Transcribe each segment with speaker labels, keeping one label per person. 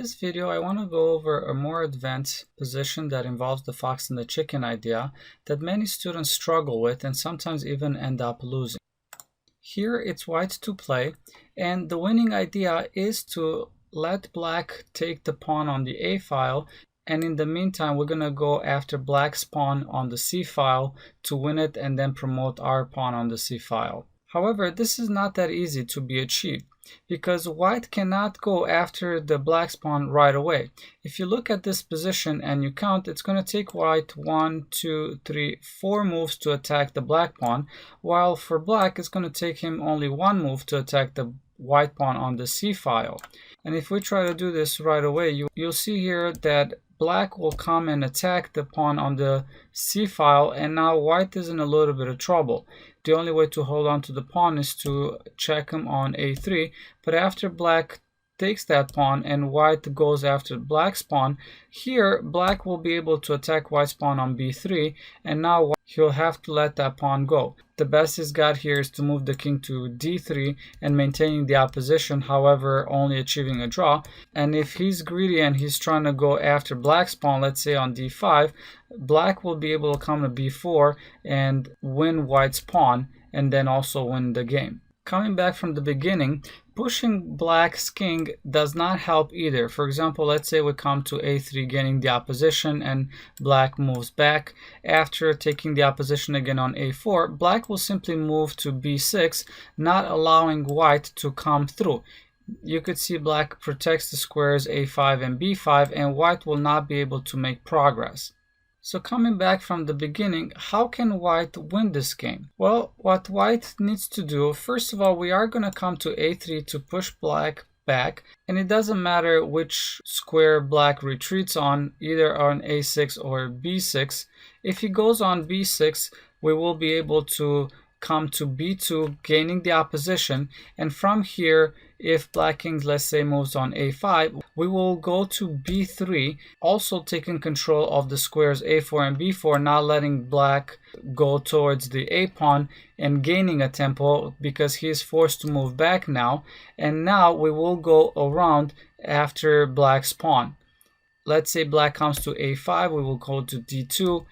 Speaker 1: this video, I want to go over a more advanced position that involves the fox and the chicken idea that many students struggle with and sometimes even end up losing. Here it's white to play, and the winning idea is to let black take the pawn on the A file, and in the meantime we're going to go after black's pawn on the C file to win it and then promote our pawn on the C file. However, this is not that easy to be achieved, because white cannot go after the black's pawn right away. If you look at this position and you count, it's going to take white 1, 2, 3, 4 moves to attack the black pawn, while for black it's going to take him only 1 move to attack the white pawn on the C file. And if we try to do this right away, you'll see here that black will come and attack the pawn on the C file, and now white is in a little bit of trouble. The only way to hold on to the pawn is to check him on A3, but after black takes that pawn and white goes after black's pawn, here black will be able to attack white's pawn on B3, and now he'll have to let that pawn go. The best he's got here is to move the king to D3 and maintaining the opposition, however only achieving a draw. And if he's greedy and he's trying to go after black's pawn, let's say on D5, black will be able to come to B4 and win white's pawn and then also win the game. Coming back from the beginning, pushing black's king does not help either. For example, let's say we come to A3 gaining the opposition and black moves back. After taking the opposition again on A4, black will simply move to B6, not allowing white to come through. You could see black protects the squares A5 and B5, and white will not be able to make progress. So coming back from the beginning, how can white win this game? Well, what white needs to do, first of all, we are going to come to A3 to push black back, and it doesn't matter which square black retreats on, either on A6 or B6. If he goes on B6, we will be able to come to B2, gaining the opposition, and from here, if black king, let's say, moves on A5, we will go to B3, also taking control of the squares A4 and B4, not letting black go towards the A pawn and gaining a tempo because he is forced to move back now. And now we will go around after black's pawn. Let's say black comes to A5, we will go to D2,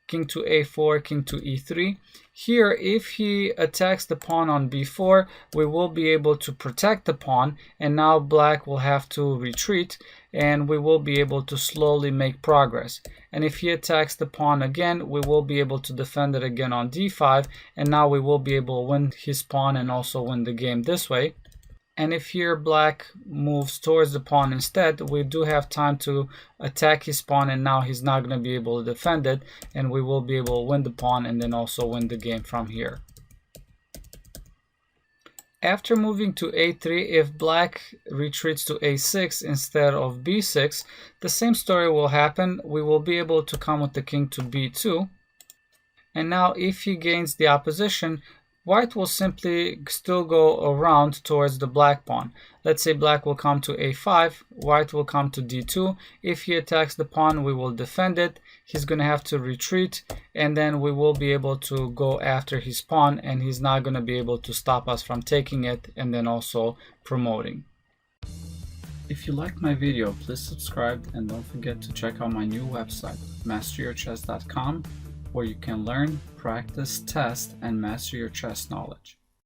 Speaker 1: king to A4, king to E3. Here, if he attacks the pawn on B4, we will be able to protect the pawn, and now black will have to retreat, and we will be able to slowly make progress. And if he attacks the pawn again, we will be able to defend it again on D5, and now we will be able to win his pawn and also win the game this way. And if here black moves towards the pawn instead, we do have time to attack his pawn, and now he's not going to be able to defend it, and we will be able to win the pawn and then also win the game from here. After moving to A3, if black retreats to A6 instead of B6, the same story will happen. We will be able to come with the king to B2. And now if he gains the opposition, white will simply still go around towards the black pawn. Let's say black will come to A5, white will come to D2. If he attacks the pawn, we will defend it. He's going to have to retreat, and then we will be able to go after his pawn, and he's not going to be able to stop us from taking it and then also promoting. If you liked my video, please subscribe and don't forget to check out my new website, masteryourchess.com, where you can learn, practice, test, and master your chess knowledge.